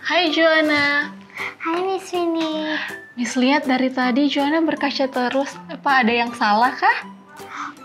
Hai Joanna. Hai Miss Vini. Miss lihat dari tadi Joanna berkaca terus. Apa ada yang salah kah?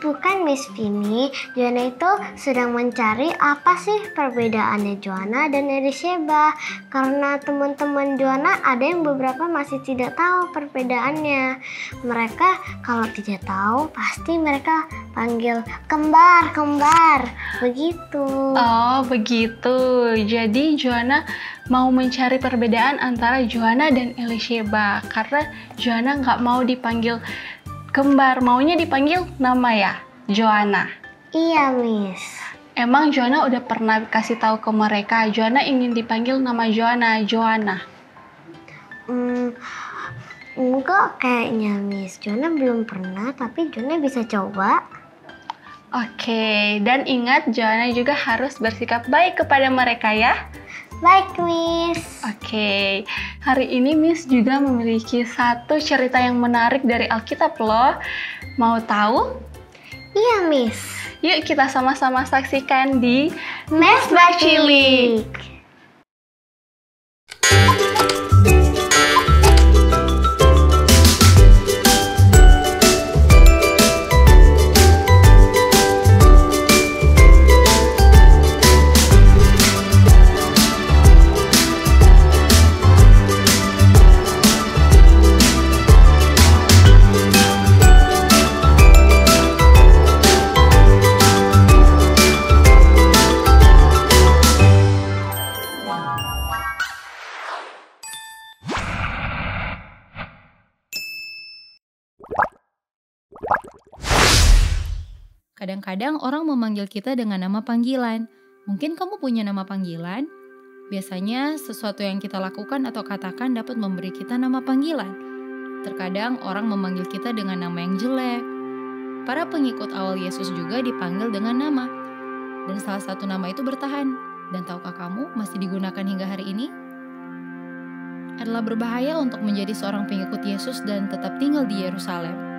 Bukan Miss Vini, Joanna itu sedang mencari apa sih perbedaannya Joanna dan Elisheba. Karena teman-teman Joanna ada yang beberapa masih tidak tahu perbedaannya. Mereka kalau tidak tahu pasti mereka panggil kembar. Begitu. Oh begitu. Jadi Joanna mau mencari perbedaan antara Joanna dan Elisheba. Karena Joanna nggak mau dipanggil kembar, maunya dipanggil nama ya, Joanna. Iya, Miss. Emang Joanna udah pernah kasih tahu ke mereka, Joanna ingin dipanggil nama Joanna? Enggak kayaknya, Miss. Joanna belum pernah, tapi Joanna bisa coba. Oke, dan ingat Joanna juga harus bersikap baik kepada mereka ya. Baik, Miss. Oke, hari ini Miss juga memiliki satu cerita yang menarik dari Alkitab loh. Mau tahu? Iya, Miss. Yuk kita sama-sama saksikan di Mesbah Cilik. Kadang-kadang orang memanggil kita dengan nama panggilan. Mungkin kamu punya nama panggilan? Biasanya sesuatu yang kita lakukan atau katakan dapat memberi kita nama panggilan. Terkadang orang memanggil kita dengan nama yang jelek. Para pengikut awal Yesus juga dipanggil dengan nama. Dan salah satu nama itu bertahan. Dan tahukah kamu masih digunakan hingga hari ini? Adalah berbahaya untuk menjadi seorang pengikut Yesus dan tetap tinggal di Yerusalem.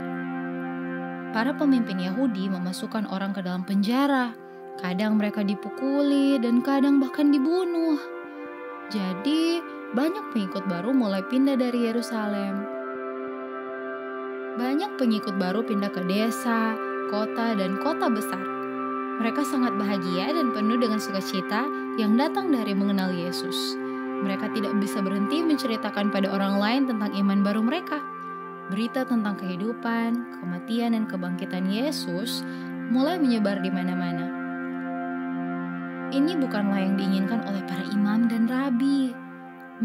Para pemimpin Yahudi memasukkan orang ke dalam penjara. Kadang mereka dipukuli dan kadang bahkan dibunuh. Jadi, banyak pengikut baru mulai pindah dari Yerusalem. Banyak pengikut baru pindah ke desa, kota, dan kota besar. Mereka sangat bahagia dan penuh dengan sukacita yang datang dari mengenal Yesus. Mereka tidak bisa berhenti menceritakan pada orang lain tentang iman baru mereka. Berita tentang kehidupan, kematian, dan kebangkitan Yesus mulai menyebar di mana-mana. Ini bukanlah yang diinginkan oleh para imam dan rabi.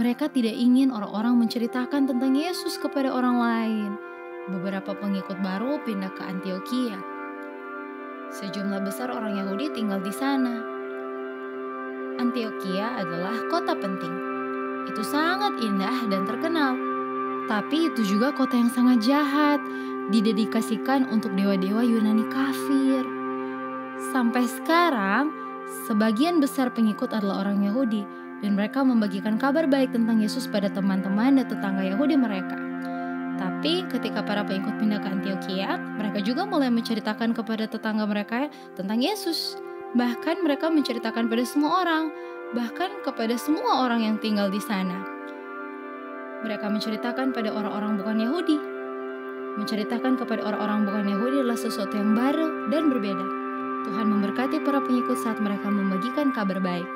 Mereka tidak ingin orang-orang menceritakan tentang Yesus kepada orang lain. Beberapa pengikut baru pindah ke Antioquia. Sejumlah besar orang Yahudi tinggal di sana. Antioquia adalah kota penting. Itu sangat indah dan terkenal. Tapi itu juga kota yang sangat jahat, didedikasikan untuk dewa-dewa Yunani kafir. Sampai sekarang, sebagian besar pengikut adalah orang Yahudi, dan mereka membagikan kabar baik tentang Yesus pada teman-teman dan tetangga Yahudi mereka. Tapi ketika para pengikut pindah ke Antioquia, mereka juga mulai menceritakan kepada tetangga mereka tentang Yesus. Bahkan mereka menceritakan pada semua orang, bahkan kepada semua orang yang tinggal di sana. Mereka menceritakan pada orang-orang bukan Yahudi. Menceritakan kepada orang-orang bukan Yahudi adalah sesuatu yang baru dan berbeda. Tuhan memberkati para pengikut saat mereka membagikan kabar baik.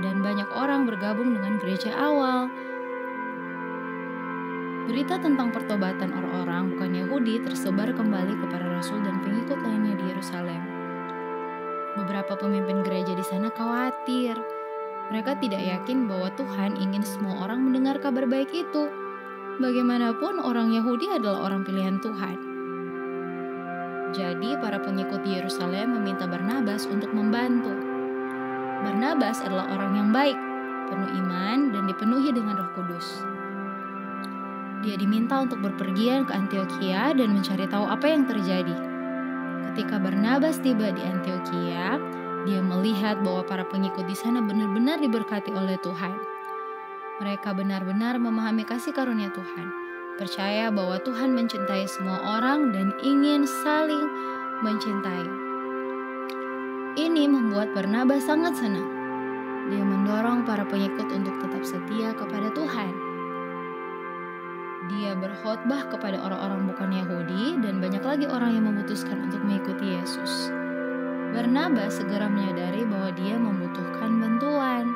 Dan banyak orang bergabung dengan gereja awal. Berita tentang pertobatan orang-orang bukan Yahudi tersebar kembali kepada rasul dan pengikut lainnya di Yerusalem. Beberapa pemimpin gereja di sana khawatir. Mereka tidak yakin bahwa Tuhan ingin semua orang mendengar kabar baik itu. Bagaimanapun orang Yahudi adalah orang pilihan Tuhan. Jadi para pengikut di Yerusalem meminta Barnabas untuk membantu. Barnabas adalah orang yang baik, penuh iman dan dipenuhi dengan Roh Kudus. Dia diminta untuk berpergian ke Antioquia dan mencari tahu apa yang terjadi. Ketika Barnabas tiba di Antioquia, dia melihat bahwa para pengikut di sana benar-benar diberkati oleh Tuhan. Mereka benar-benar memahami kasih karunia Tuhan, percaya bahwa Tuhan mencintai semua orang dan ingin saling mencintai. Ini membuat Barnabas sangat senang. Dia mendorong para pengikut untuk tetap setia kepada Tuhan. Dia berkhotbah kepada orang-orang bukan Yahudi dan banyak lagi orang yang memutuskan untuk mengikuti Yesus. Barnabas segera menyadari bahwa dia membutuhkan bantuan.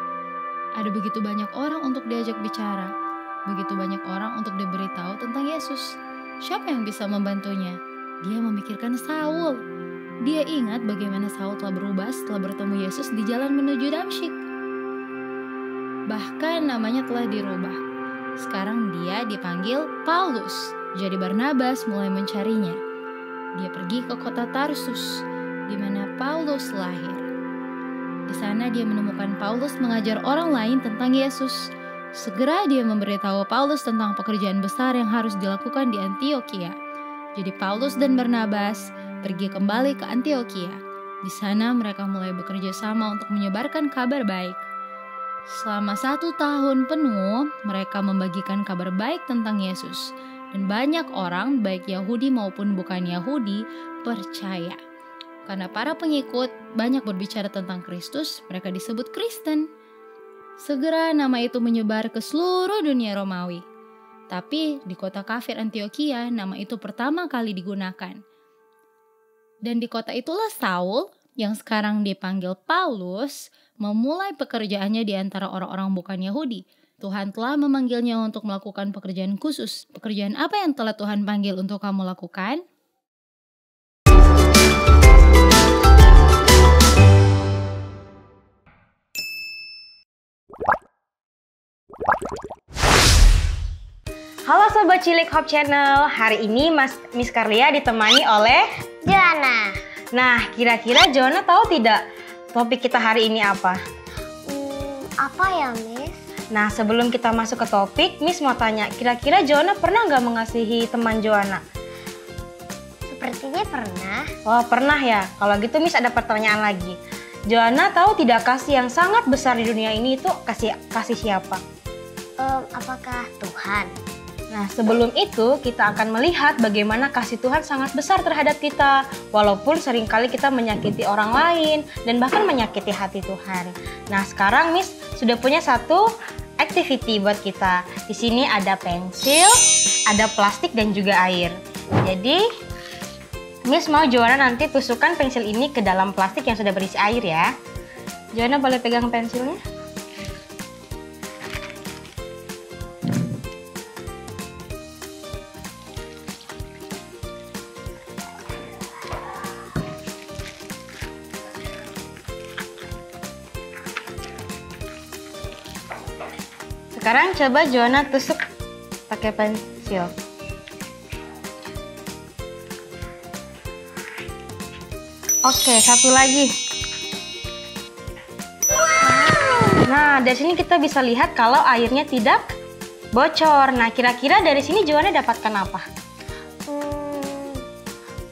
Ada begitu banyak orang untuk diajak bicara, begitu banyak orang untuk diberitahu tentang Yesus. Siapa yang bisa membantunya? Dia memikirkan Saul. Dia ingat bagaimana Saul telah berubah setelah bertemu Yesus di jalan menuju Damsyik. Bahkan namanya telah dirubah. Sekarang dia dipanggil Paulus. Jadi Barnabas mulai mencarinya. Dia pergi ke kota Tarsus, di mana Paulus lahir. Di sana dia menemukan Paulus mengajar orang lain tentang Yesus. Segera dia memberitahu Paulus tentang pekerjaan besar yang harus dilakukan di Antiokhia. Jadi Paulus dan Barnabas pergi kembali ke Antiokhia. Di sana mereka mulai bekerja sama untuk menyebarkan kabar baik. Selama 1 tahun penuh, mereka membagikan kabar baik tentang Yesus. Dan banyak orang, baik Yahudi maupun bukan Yahudi, percaya. Karena para pengikut banyak berbicara tentang Kristus, mereka disebut Kristen. Segera nama itu menyebar ke seluruh dunia Romawi. Tapi di kota kafir Antiokhia, nama itu pertama kali digunakan. Dan di kota itulah Saul, yang sekarang dipanggil Paulus, memulai pekerjaannya di antara orang-orang bukan Yahudi. Tuhan telah memanggilnya untuk melakukan pekerjaan khusus. Pekerjaan apa yang telah Tuhan panggil untuk kamu lakukan? Halo Sobat Cilik Hope Channel, hari ini Miss Carlia ditemani oleh Joanna. Nah, kira-kira Joanna tahu tidak topik kita hari ini apa? Apa ya, Miss? Nah, sebelum kita masuk ke topik, Miss mau tanya, kira-kira Joanna pernah nggak mengasihi teman Joanna? Sepertinya pernah. Oh, pernah ya? Kalau gitu Miss ada pertanyaan lagi. Joanna tahu tidak kasih yang sangat besar di dunia ini itu kasih siapa? Apakah Tuhan? Nah, sebelum itu kita akan melihat bagaimana kasih Tuhan sangat besar terhadap kita. Walaupun seringkali kita menyakiti orang lain dan bahkan menyakiti hati Tuhan. Nah, sekarang Miss sudah punya satu activity buat kita. Di sini ada pensil, ada plastik dan juga air. Jadi, Miss mau Joanna nanti tusukkan pensil ini ke dalam plastik yang sudah berisi air ya. Joanna boleh pegang pensilnya? Sekarang coba Joanna tusuk pakai pensil. Oke, satu lagi. Nah, dari sini kita bisa lihat kalau airnya tidak bocor. Nah, kira-kira dari sini Joanna dapatkan apa?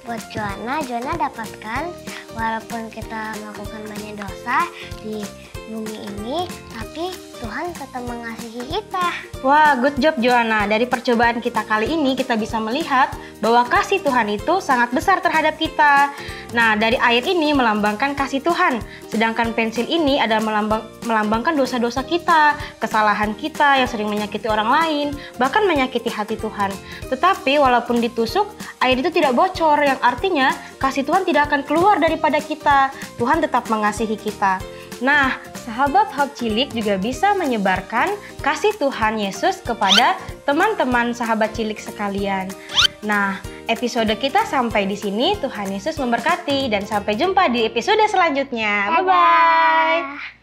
Buat Joanna dapatkan walaupun kita melakukan banyak dosa di bumi ini, tapi Tuhan tetap mengasihi kita. Wah, good job Joanna. Dari percobaan kita kali ini kita bisa melihat bahwa kasih Tuhan itu sangat besar terhadap kita. Nah, dari air ini melambangkan kasih Tuhan, sedangkan pensil ini adalah melambangkan dosa-dosa kita, kesalahan kita yang sering menyakiti orang lain, bahkan menyakiti hati Tuhan. Tetapi walaupun ditusuk, air itu tidak bocor, yang artinya kasih Tuhan tidak akan keluar daripada kita. Tuhan tetap mengasihi kita. Nah, sahabat Hope Cilik juga bisa menyebarkan kasih Tuhan Yesus kepada teman-teman sahabat cilik sekalian. Nah, episode kita sampai di sini. Tuhan Yesus memberkati dan sampai jumpa di episode selanjutnya. Bye-bye.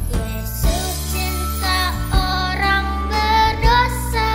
Yesus cinta orang berdosa,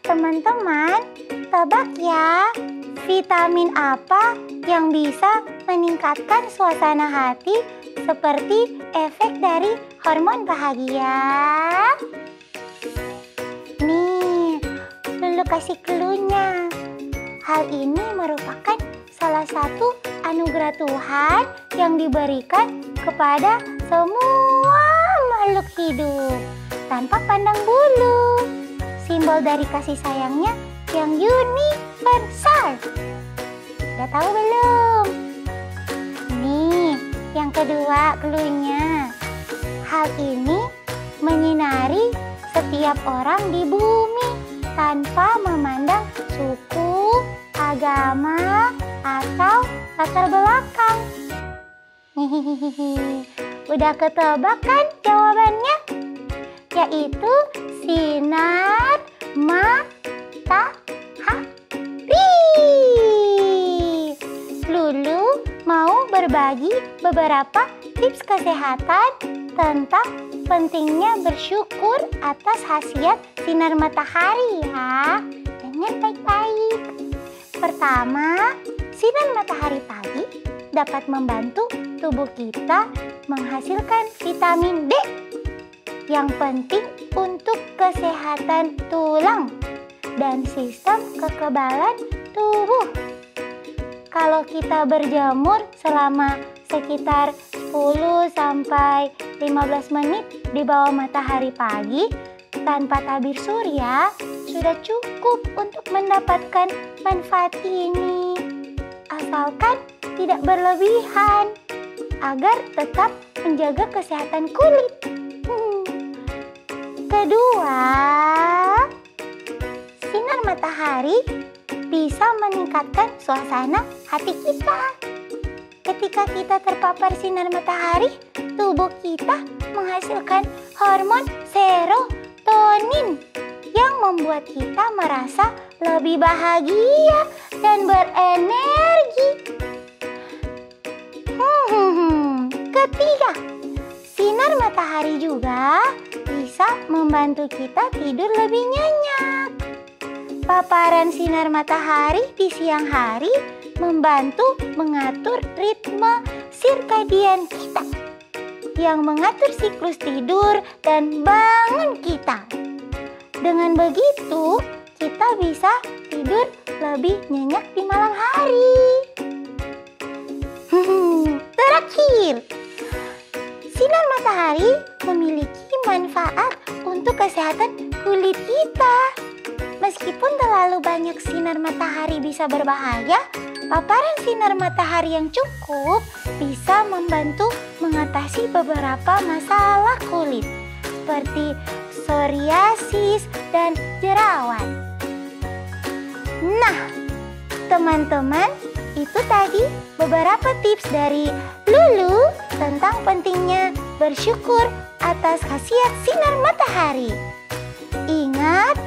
Teman-teman, tebak ya, vitamin apa yang bisa meningkatkan suasana hati seperti efek dari hormon bahagia? Nih, Lulu kasih clue-nya. Hal ini merupakan salah satu anugerah Tuhan yang diberikan kepada semua makhluk hidup tanpa pandang bulu. Simbol dari kasih sayangnya yang universal. Udah tahu belum? Nih, yang kedua clue-nya. Hal ini menyinari setiap orang di bumi tanpa memandang suku, agama, atau latar belakang. Udah ketebak kan jawabannya? Yaitu sinar matahari. Lulu mau berbagi beberapa tips kesehatan tentang pentingnya bersyukur atas khasiat sinar matahari ya. Dengar baik-baik. Pertama, sinar matahari pagi dapat membantu tubuh kita menghasilkan vitamin D yang penting untuk kesehatan tulang dan sistem kekebalan tubuh. Kalau kita berjemur selama sekitar 10 sampai 15 menit di bawah matahari pagi tanpa tabir surya, sudah cukup untuk mendapatkan manfaat ini. Asalkan tidak berlebihan agar tetap menjaga kesehatan kulit. Kedua, sinar matahari bisa meningkatkan suasana hati kita. Ketika kita terpapar sinar matahari, tubuh kita menghasilkan hormon serotonin yang membuat kita merasa lebih bahagia dan berenergi. Ketiga, sinar matahari juga bisa membantu kita tidur lebih nyenyak. Paparan sinar matahari di siang hari membantu mengatur ritme sirkadian kita yang mengatur siklus tidur dan bangun kita. Dengan begitu, kita bisa tidur lebih nyenyak di malam hari. Terakhir, sinar matahari memiliki manfaat untuk kesehatan kulit kita. Meskipun terlalu banyak sinar matahari bisa berbahaya, paparan sinar matahari yang cukup bisa membantu mengatasi beberapa masalah kulit seperti psoriasis dan jerawat. Nah, teman-teman, itu tadi beberapa tips dari Lulu tentang pentingnya bersyukur atas khasiat sinar matahari. Ingat,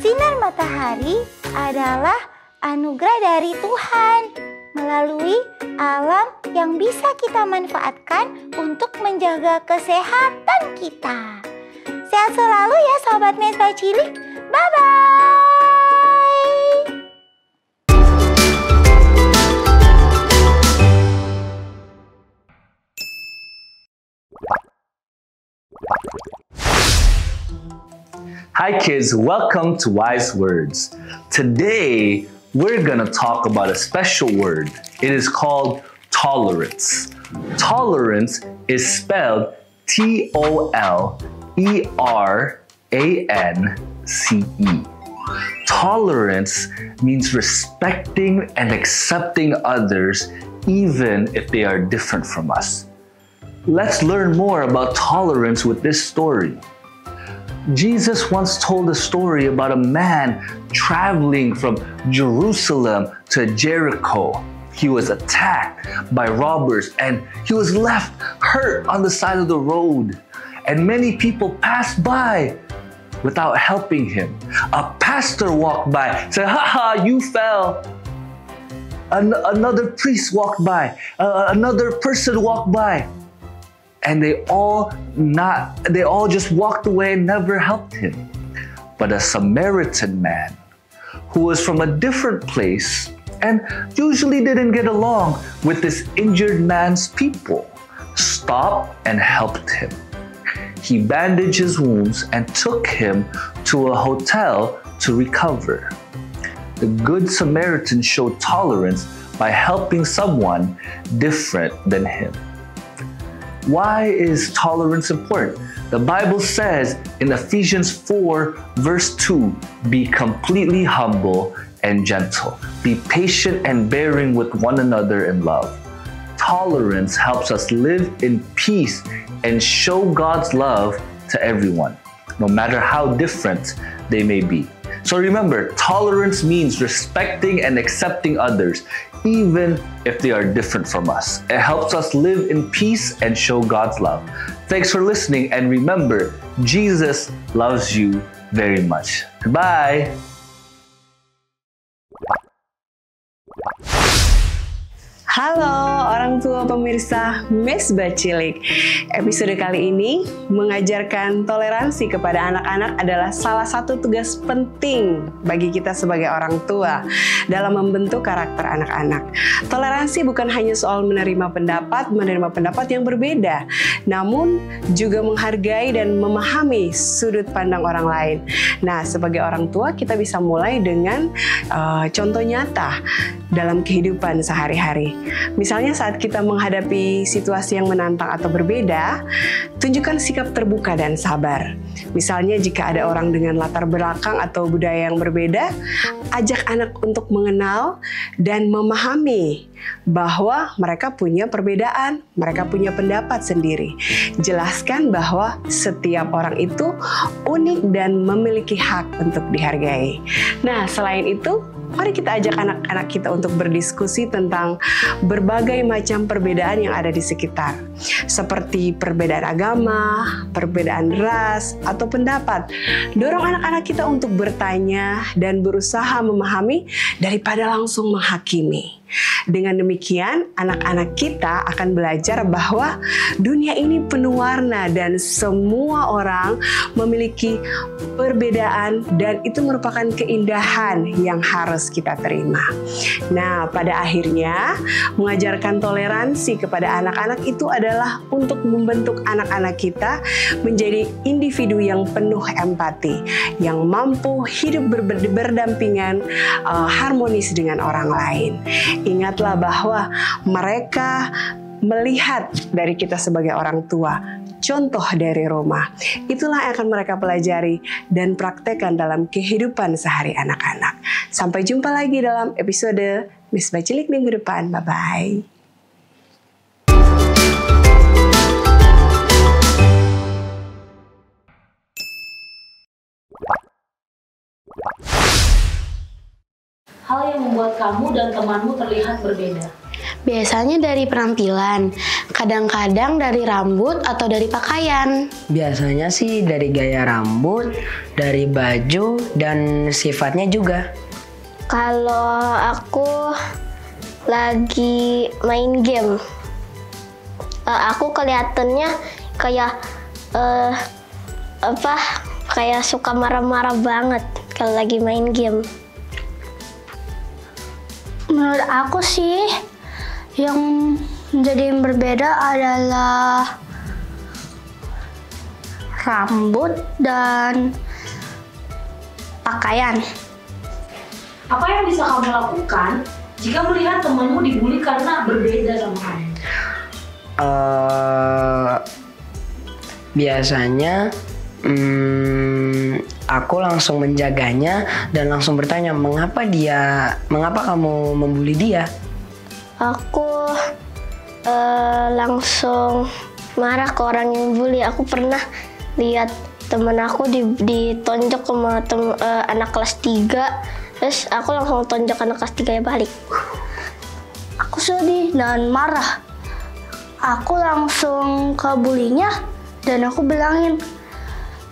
sinar matahari adalah anugerah dari Tuhan melalui alam yang bisa kita manfaatkan untuk menjaga kesehatan kita. Sehat selalu ya Sobat Mesbah Cilik. Bye-bye. Hi kids, welcome to Wise Words. Today, we're gonna talk about a special word. It is called tolerance. Tolerance is spelled T-O-L-E-R-A-N-C-E. Tolerance means respecting and accepting others even if they are different from us. Let's learn more about tolerance with this story. Jesus once told a story about a man traveling from Jerusalem to Jericho. He was attacked by robbers and he was left hurt on the side of the road. And many people passed by without helping him. A pastor walked by, said, "Ha, you fell." Another priest walked by, another person walked by. And they all just walked away and never helped him. but a Samaritan man who was from a different place and usually didn't get along with this injured man's people, stopped and helped him. He bandaged his wounds and took him to a hotel to recover. The Good Samaritan showed tolerance by helping someone different than him. Why is tolerance important? The Bible says in Ephesians 4 verse 2, be completely humble and gentle. Be patient and bearing with one another in love. Tolerance helps us live in peace and show God's love to everyone, no matter how different they may be. So remember, tolerance means respecting and accepting others, even if they are different from us. It helps us live in peace and show God's love. Thanks for listening, and remember, Jesus loves you very much. Goodbye. Halo orang tua pemirsa Mesbah Cilik. Episode kali ini mengajarkan toleransi kepada anak-anak adalah salah satu tugas penting bagi kita sebagai orang tua dalam membentuk karakter anak-anak. Toleransi bukan hanya soal menerima pendapat yang berbeda, namun juga menghargai dan memahami sudut pandang orang lain. Nah, sebagai orang tua kita bisa mulai dengan contoh nyata dalam kehidupan sehari-hari. Misalnya saat kita menghadapi situasi yang menantang atau berbeda, tunjukkan sikap terbuka dan sabar. Misalnya jika ada orang dengan latar belakang atau budaya yang berbeda, ajak anak untuk mengenal dan memahami bahwa mereka punya perbedaan, mereka punya pendapat sendiri. Jelaskan bahwa setiap orang itu unik dan memiliki hak untuk dihargai. Nah, selain itu, mari kita ajak anak-anak kita untuk berdiskusi tentang berbagai macam perbedaan yang ada di sekitar, seperti perbedaan agama, perbedaan ras, atau pendapat. Dorong anak-anak kita untuk bertanya dan berusaha memahami daripada langsung menghakimi. Dengan demikian, anak-anak kita akan belajar bahwa dunia ini penuh warna dan semua orang memiliki perbedaan dan itu merupakan keindahan yang harus kita terima. Nah, pada akhirnya mengajarkan toleransi kepada anak-anak itu adalah untuk membentuk anak-anak kita menjadi individu yang penuh empati, yang mampu hidup berdampingan harmonis dengan orang lain. Ingatlah bahwa mereka melihat dari kita sebagai orang tua, contoh dari rumah. Itulah yang akan mereka pelajari dan praktekkan dalam kehidupan sehari anak-anak. Sampai jumpa lagi dalam episode Mesbah Cilik minggu depan. Bye-bye. Hal yang membuat kamu dan temanmu terlihat berbeda. Biasanya dari penampilan, kadang-kadang dari rambut atau dari pakaian. Biasanya sih dari gaya rambut, dari baju, dan sifatnya juga. Kalau aku lagi main game, aku kelihatannya kayak kayak suka marah-marah banget kalau lagi main game. Menurut aku sih yang menjadi yang berbeda adalah rambut dan pakaian. Apa yang bisa kamu lakukan jika melihat temanmu dibully karena berbeda sama kamu? Biasanya aku langsung menjaganya dan langsung bertanya, mengapa kamu membuli dia? Aku langsung marah ke orang yang bully. Aku pernah lihat temen aku ditonjok sama anak kelas 3. Terus aku langsung tonjok anak kelas 3 ya balik. Aku sedih dan marah. Aku langsung ke bulinya dan aku bilangin,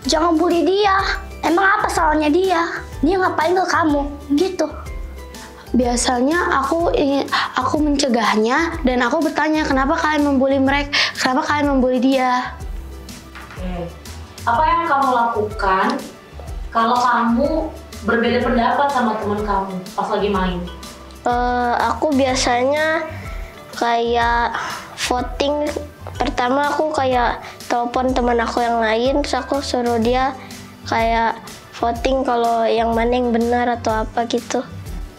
jangan bully dia. Emang apa salahnya dia? Dia ngapain ke kamu? Gitu. Biasanya aku mencegahnya dan aku bertanya, kenapa kalian membuli mereka? Kenapa kalian membuli dia? Apa yang kamu lakukan kalau kamu berbeda pendapat sama teman kamu pas lagi main? Aku biasanya kayak voting. Pertama aku kayak telepon teman aku yang lain, terus aku suruh dia kayak voting kalau yang mana yang benar atau apa gitu.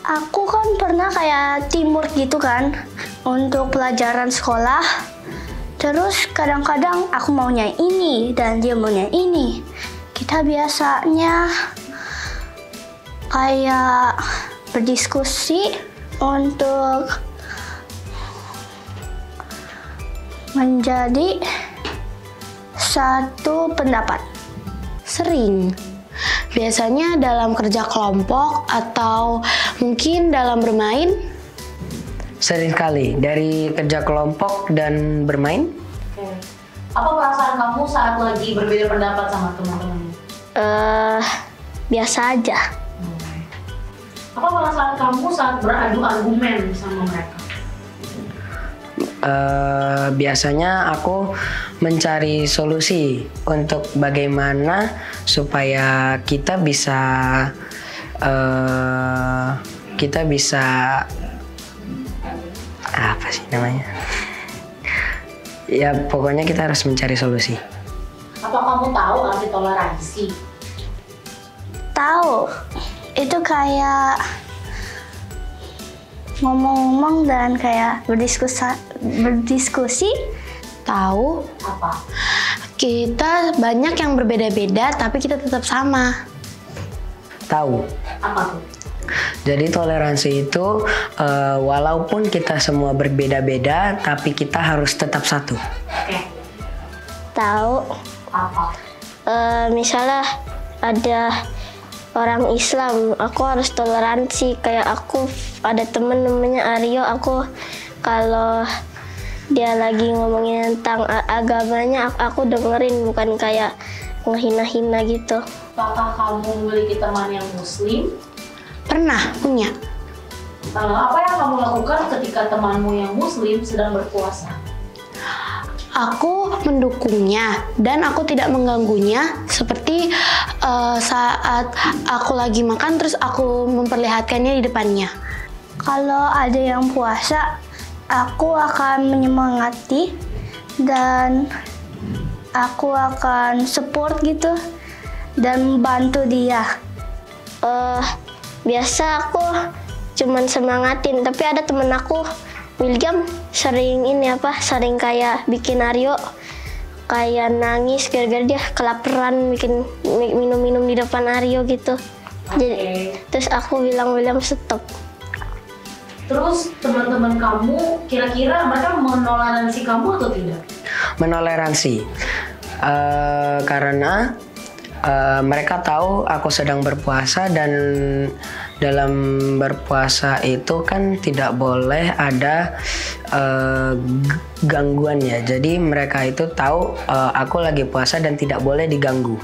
Aku kan pernah kayak teamwork gitu kan untuk pelajaran sekolah. Terus kadang-kadang aku maunya ini dan dia maunya ini. Kita biasanya kayak berdiskusi untuk menjadi satu pendapat. Sering. Biasanya dalam kerja kelompok atau mungkin dalam bermain. Sering sekali dari kerja kelompok dan bermain. Oke. Apa perasaan kamu saat lagi berbeda pendapat sama teman-temanmu? Biasa aja. Apa perasaan kamu saat beradu argumen sama mereka? Biasanya aku mencari solusi untuk bagaimana supaya kita bisa apa sih namanya? Ya pokoknya kita harus mencari solusi. Apa kamu tahu arti toleransi? Tahu, itu kayak ngomong-ngomong dan kayak berdiskusi. Tahu? Apa? Kita banyak yang berbeda-beda tapi kita tetap sama. Tahu. Apa tuh? Jadi toleransi itu walaupun kita semua berbeda-beda tapi kita harus tetap satu. Oke. Tahu. Apa? Misalnya ada orang Islam, aku harus toleransi. Kayak aku ada temen namanya Aryo, aku kalau dia lagi ngomongin tentang agamanya, aku dengerin, bukan kayak ngehina-hina gitu. Apakah kamu memiliki teman yang muslim? Pernah punya. Apa yang kamu lakukan ketika temanmu yang muslim sedang berpuasa? Aku mendukungnya dan aku tidak mengganggunya, seperti saat aku lagi makan terus aku memperlihatkannya di depannya. Kalau ada yang puasa, aku akan menyemangati dan aku akan support gitu dan membantu dia. Biasa aku cuman semangatin, tapi ada temen aku William sering sering kayak bikin Aryo kayak nangis gara-gara dia kelaparan, bikin minum-minum di depan Aryo gitu. Jadi terus aku bilang William stop. Terus teman-teman kamu kira-kira mereka menoleransi kamu atau tidak? Menoleransi karena mereka tahu aku sedang berpuasa, dan dalam berpuasa itu kan tidak boleh ada gangguan ya. Jadi mereka itu tahu aku lagi puasa dan tidak boleh diganggu.